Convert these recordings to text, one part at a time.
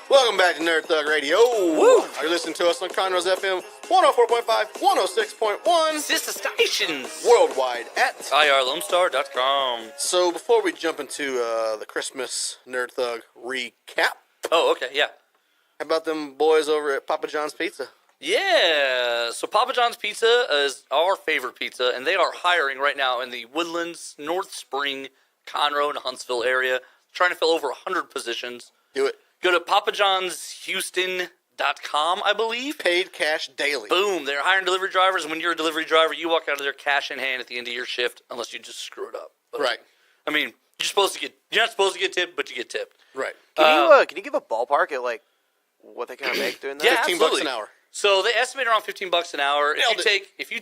Welcome back to Nerd Thug Radio. Woo! Are you listening to us on Conroe's FM 104.5, 106.1, Sister stations. worldwide at IRLoneStar.com. So before we jump into the Christmas Nerd Thug recap, Oh, okay, yeah. how about them boys over at Papa John's Pizza? Yeah, so Papa John's Pizza is our favorite pizza, and they are hiring right now in the Woodlands, North Spring, Conroe, and Huntsville area, trying to fill over 100 positions. Do it. Go to papajohnshouston.com, I believe. Paid cash daily. Boom, they're hiring delivery drivers, and when you're a delivery driver, you walk out of there cash in hand at the end of your shift, unless you just screw it up. But, Right. I mean, you're not supposed to get tipped, but you get tipped. Right. Can you give a ballpark at like what they kind of make doing that? Yeah, 15 absolutely. bucks an hour. So they estimate around $15 an hour. Nailed If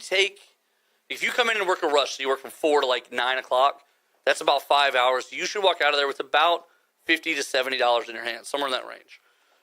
you come in and work a rush, so you work from 4 to like 9 o'clock, that's about 5 hours. You should walk out of there with about $50 to $70 in your hands, somewhere in that range.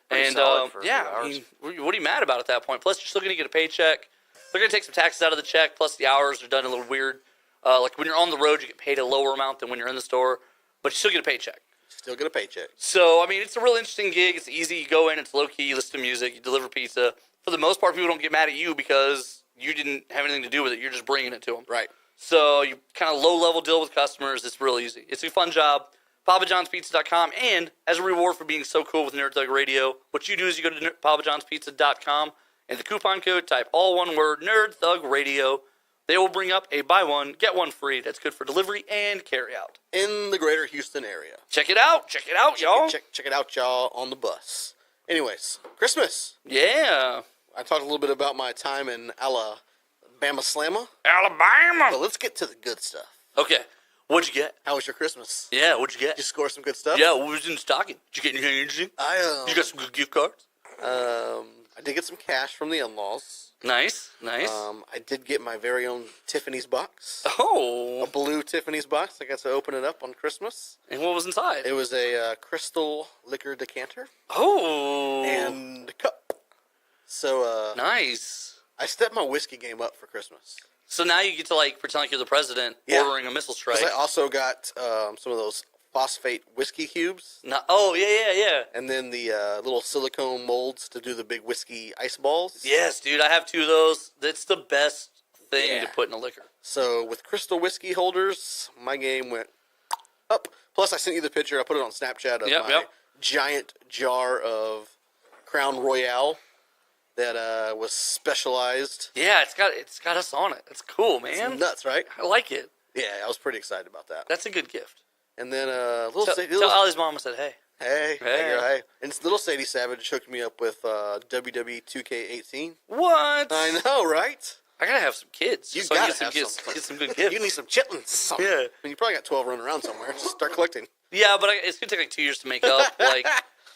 Pretty And solid for a few yeah, I hours. mean, what are you mad about at that point? Plus, you're still going to get a paycheck. They're going to take some taxes out of the check. Plus, the hours are done a little weird. Like when you're on the road, you get paid a lower amount than when you're in the store, but you still get a paycheck. Still get a paycheck. So, I mean, it's a real interesting gig. It's easy. You go in, it's low-key, you listen to music, you deliver pizza. For the most part, people don't get mad at you because you didn't have anything to do with it. You're just bringing it to them. Right. So, you kind of low-level deal with customers. It's real easy. It's a fun job. PapaJohnsPizza.com. And as a reward for being so cool with Nerd Thug Radio, what you do is you go to PapaJohnsPizza.com and the coupon code, type all one word, Nerd Thug Radio. They will bring up a buy one, get one free. That's good for delivery and carry out. In the greater Houston area. Check it out, y'all. Check it out, y'all, on the bus. Anyways, Christmas. Yeah. I talked a little bit about my time in Alabama Slamma. Alabama. But let's get to the good stuff. Okay. What'd you get? How was your Christmas? Yeah, what'd you get? Did you score some good stuff? Yeah, what was in the stocking? Did you get anything interesting? You got some good gift cards? I did get some cash from the in-laws. Nice. I did get my very own Tiffany's box. A Oh. blue Tiffany's box. I got to open it up on Christmas. And what was inside? It was a crystal liquor decanter Oh. and cup. So Nice. I stepped my whiskey game up for Christmas. So now you get to, like, pretend like you're the president ordering a missile strike. 'Cause I also got some of those phosphate whiskey cubes. Oh, yeah. And then the little silicone molds to do the big whiskey ice balls. Yes, dude, I have 2 of those. That's the best thing to put in a liquor. So with crystal whiskey holders, my game went up. Plus, I sent you the picture. I put it on Snapchat of my giant jar of Crown Royale that was specialized. Yeah, it's got us on it. That's cool, man. It's nuts, right? I like it. Yeah, I was pretty excied about that. That's a good gift. And then Tell Ollie's mom I said, hey. Hey. And little Sadie Savage hooked me up with WWE 2K18. What? I know, right? I gotta have some kids. You so I gotta can get have some good gifts. You need some chitlins. Yeah. I mean, you probably got 12 running around somewhere. Just start collecting. Yeah, but it's gonna take like 2 years to make up. Like,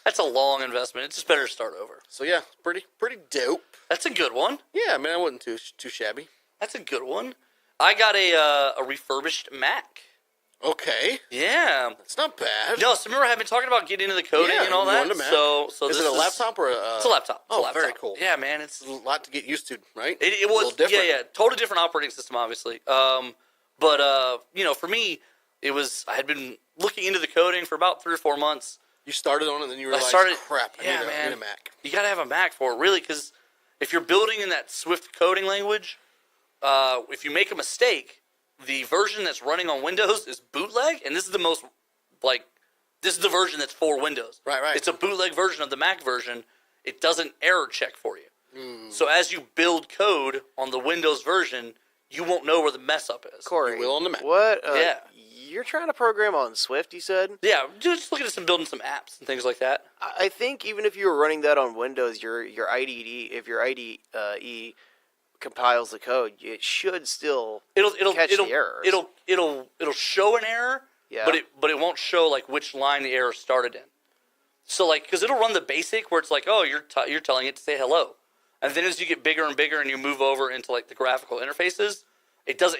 that's a long investment. It's just better to start over. So yeah, pretty dope. That's a good one. Yeah, man, I wasn't too shabby. That's a good one. I got a refurbished Mac. Okay, Yeah. it's not bad. No, so remember I've been talking about getting into the coding and all you that. wanted a Mac. So is this it a laptop or a? It's a laptop. It's a Oh, laptop. very cool. Yeah, man, it's It's a lot to get used to, right? it A was little different. yeah, totally different operating system, obviously. But you know, for me, it was I had been looking into the coding for about 3 or 4 months. You started on it, and then you realized, crap, I need a Mac. You gotta have a Mac for it, really, because if you're building in that Swift coding language, if you make a mistake, the version that's running on Windows is bootleg, and this is the most, this is the version that's for Windows. Right. It's a bootleg version of the Mac version. It doesn't error check for you. So as you build code on the Windows version, you won't know where the mess up is. Corey, You will on the Mac. what? Yeah. You're trying to program on Swift, you said? Yeah, just looking at some building some apps and things like that. I think even if you were running that on Windows, your IDE, if your IDE compiles the code, it should still It'll catch the errors. It'll show an error, Yeah. but it won't show like which line the error started in. So like, because it'll run the basic where it's like, oh, you're telling it to say hello, and then as you get bigger and bigger and you move over into like the graphical interfaces, it doesn't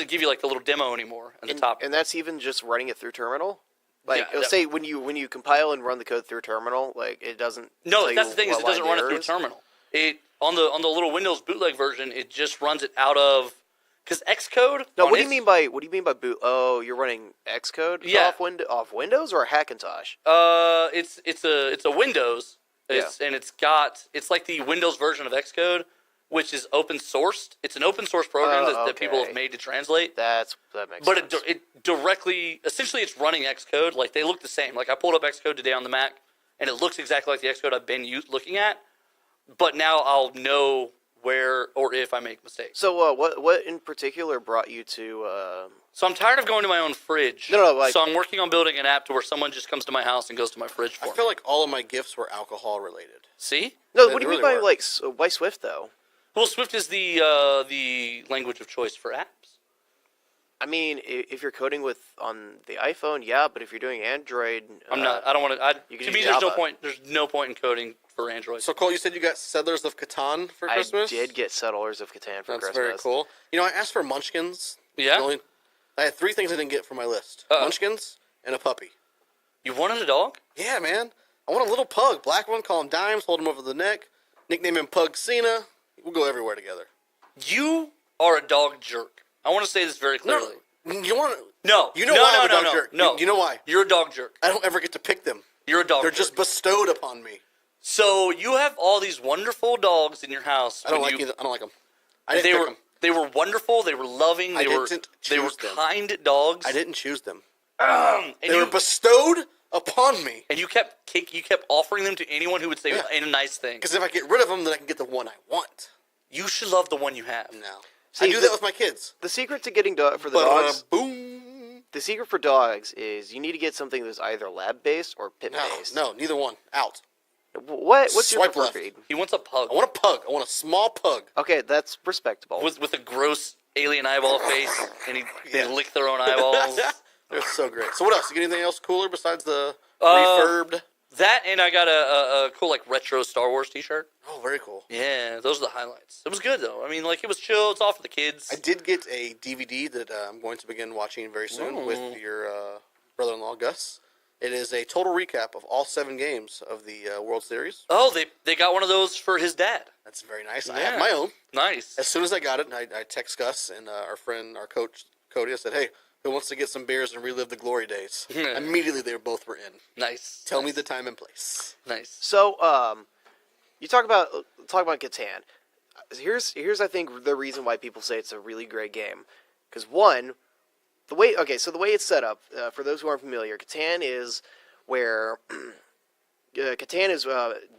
give you like the little demo anymore in the top. And that's even just running it through terminal. Like, Yeah, say when you compile and run the code through terminal, like it doesn't. No, tell that's you the thing is what it doesn't line run it the through error is? terminal. It on the little Windows bootleg version, it just runs it out of because Xcode. No, what do you mean by boot? Oh, you're running Xcode off Windows or Hackintosh? It's a Windows. And it's like the Windows version of Xcode, which is open sourced. It's an open source program that people have made to translate. That makes sense. But it directly, essentially, it's running Xcode. Like, they look the same. Like, I pulled up Xcode today on the Mac, and it looks exactly like the Xcode I've been looking at. But now I'll know where or if I make mistakes. So what in particular brought you to... So I'm tired of going to my own fridge. No, so I'm working on building an app to where someone just comes to my house and goes to my fridge for me. I feel like all of my gifts were alcohol related. See? No, what do you mean by, why Swift, though? Well, Swift is the language of choice for apps. I mean, if you're coding on the iPhone, yeah, but if you're doing Android... I'm not. I don't want to... To me, there's no point in coding for Android. So, Cole, you said you got Settlers of Catan for Christmas? I did get Settlers of Catan for Christmas. That's very cool. You know, I asked for Munchkins. Yeah? I had 3 things I didn't get from my list. Munchkins and a puppy. You wanted a dog? Yeah, man. I want a little pug. Black one, call him Dimes, hold him over the neck. Nickname him Pug Cena. We'll go everywhere together. You are a dog jerk. I want to say this very clearly. No. You want to... No. You know why I'm a dog jerk. No. You know why? You're a dog jerk. I don't ever get to pick them. You're a dog jerk. They're just bestowed upon me. So you have all these wonderful dogs in your house. I don't like them. I didn't pick them. They were wonderful. They were loving. They were kind dogs. I didn't choose them. And they were bestowed upon me. And you kept offering them to anyone who would say a nice thing. Because if I get rid of them, then I can get the one I want. You should love the one you have. No. See, I do that with my kids. The secret to getting for the dogs... Boom. The secret for dogs is you need to get something that's either lab-based or pit-based. No, neither one. Out. What's your preferred breed? He wants a pug. I want a pug. I want a small pug. Okay, that's respectable. With a gross alien eyeball face, and they lick their own eyeballs. They're so great. So what else? You get anything else cooler besides the refurbed? That, and I got a cool retro Star Wars T-shirt. Oh, very cool. Yeah, those are the highlights. It was good though. I mean, it was chill. It's all for the kids. I did get a DVD that I'm going to begin watching very soon with your brother-in-law Gus. It is a total recap of all 7 games of the World Series. Oh, they got one of those for his dad. That's very nice. Yeah. I have my own. Nice. As soon as I got it, I text Gus and our coach, Cody. I said, hey, who wants to get some beers and relive the glory days? Immediately, they both were in. Nice. Tell me the time and place. Nice. So, you talk about Catan. Here's I think the reason why people say it's a really great game, because one, the way it's set up for those who aren't familiar, Catan is where the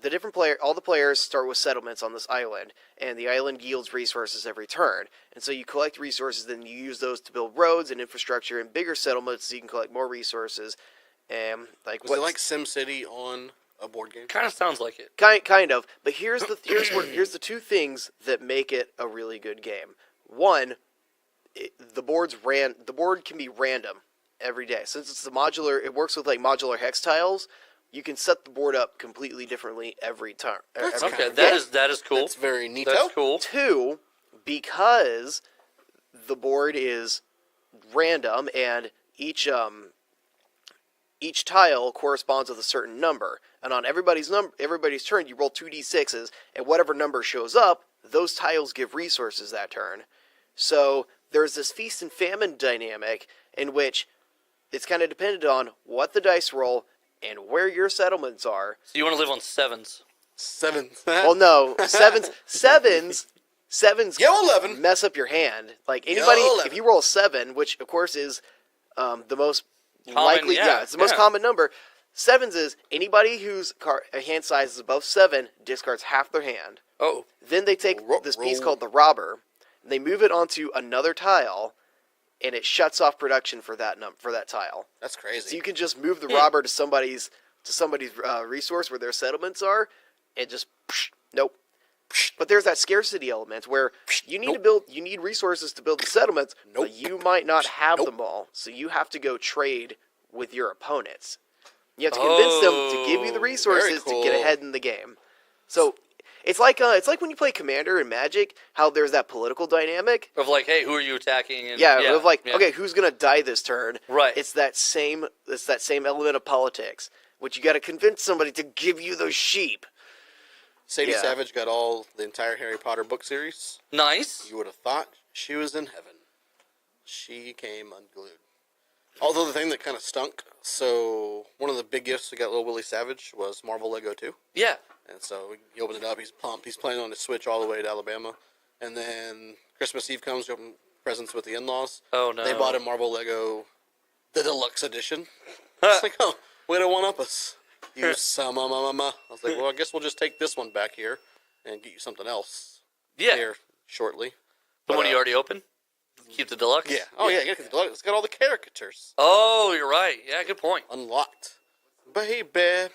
different all the players start with settlements on this island, and the island yields resources every turn. And so you collect resources, then you use those to build roads and infrastructure and bigger settlements so you can collect more resources. And was it like SimCity on a board game? Kind of sounds like it. Kind of. But here's the 2 things that make it a really good game. One, the board can be random every day. Since it's it works with modular hex tiles. You can set the board up completely differently every time. Okay, that is cool. That's very neat. That's cool. 2, because the board is random and each tile corresponds with a certain number, and on everybody's turn, you roll 2d6s, and whatever number shows up, those tiles give resources that turn. So there's this feast and famine dynamic in which it's kind of dependent on what the dice roll and where your settlements are. So you want to live on 7s? 7s. Well, no, sevens. Yo, 11. Mess up your hand. If you roll 7, which of course is the most likely, it's the most common number. 7s is anybody whose hand size is above 7 discards half their hand. Oh. Then they take this piece called the robber, and they move it onto another tile, and it shuts off production for that tile. That's crazy. So you can just move the robber to somebody's resource where their settlements are, and just nope. But there's that scarcity element where you need resources to build the settlements, but you might not have them all, so you have to go trade with your opponents. You have to convince them to give you the resources to get ahead in the game. So it's like when you play Commander in Magic, how there's that political dynamic of hey, who are you attacking? And, okay, who's gonna die this turn? Right. It's that same element of politics, which you got to convince somebody to give you those sheep. Sadie Savage got the entire Harry Potter book series. Nice. You would have thought she was in heaven. she came unglued. Although the thing that kind of stunk, so one of the big gifts we got Little Willie Savage was Marvel Lego 2. Yeah. And so he opened it up, he's pumped, he's planning on his Switch all the way to Alabama. And then Christmas Eve comes, we open presents with the in-laws. Oh, no. They bought him Marvel Lego, the deluxe edition. It's like, oh, way to one-up us. You sama-ma-ma-ma. I was like, well, I guess we'll just take this one back here and get you something else here shortly. The one you already opened? Keep the deluxe? Yeah. Oh, yeah, get the deluxe. It's got all the caricatures. Oh, you're right. Yeah, good point. Unlocked. Baby.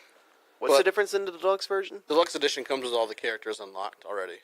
What's the difference in the deluxe version? Deluxe edition comes with all the characters unlocked already.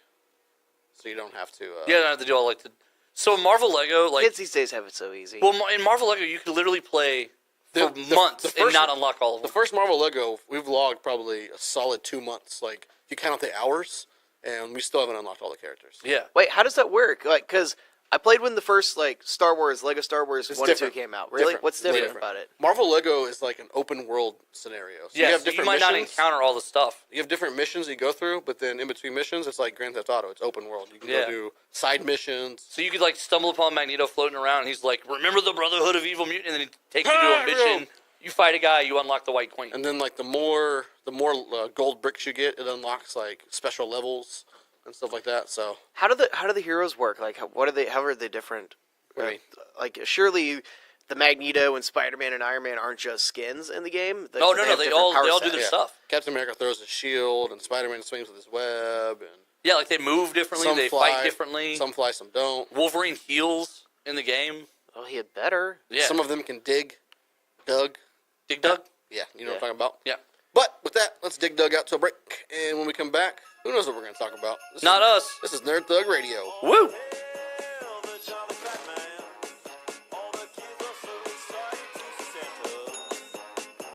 So you don't have to... you don't have to do all, like, the... So Marvel Lego, like... Kids these days have it so easy. Well, in Marvel Lego, you could literally play for months and not unlock all of them. The first Marvel Lego, we've logged probably a solid 2 months. Like, if you count out the hours, and we still haven't unlocked all the characters. Yeah. Wait, how does that work? Like, because I played when the first, like, Lego Star Wars 1 and 2 came out. Really? What's different about it? Marvel Lego is like an open world scenario. So you might not encounter all the stuff. You have different missions you go through, but then in between missions, it's like Grand Theft Auto. It's open world. You can go do side missions. So you could, like, stumble upon Magneto floating around, and he's like, remember the Brotherhood of Evil Mutant? And then he takes you to a mission. You fight a guy, you unlock the White Queen. And then, like, the more gold bricks you get, it unlocks, like, special levels and stuff like that. So how do the heroes work? Like, how are they different? Right. Like, surely the Magneto and Spider-Man and Iron Man aren't just skins in the game. They all do their stuff. Captain America throws a shield, and Spider-Man swings with his web, and like, they move differently, they fight differently. Some fly, some don't. Wolverine heals in the game. Oh, he had better. Yeah. Some of them can dig. Doug. Dig Doug? Yeah, you know what I'm talking about? Yeah. But with that, let's dig Doug out to a break. And when we come back, who knows what we're going to talk about? Not us. This is Nerd Thug Radio. Woo!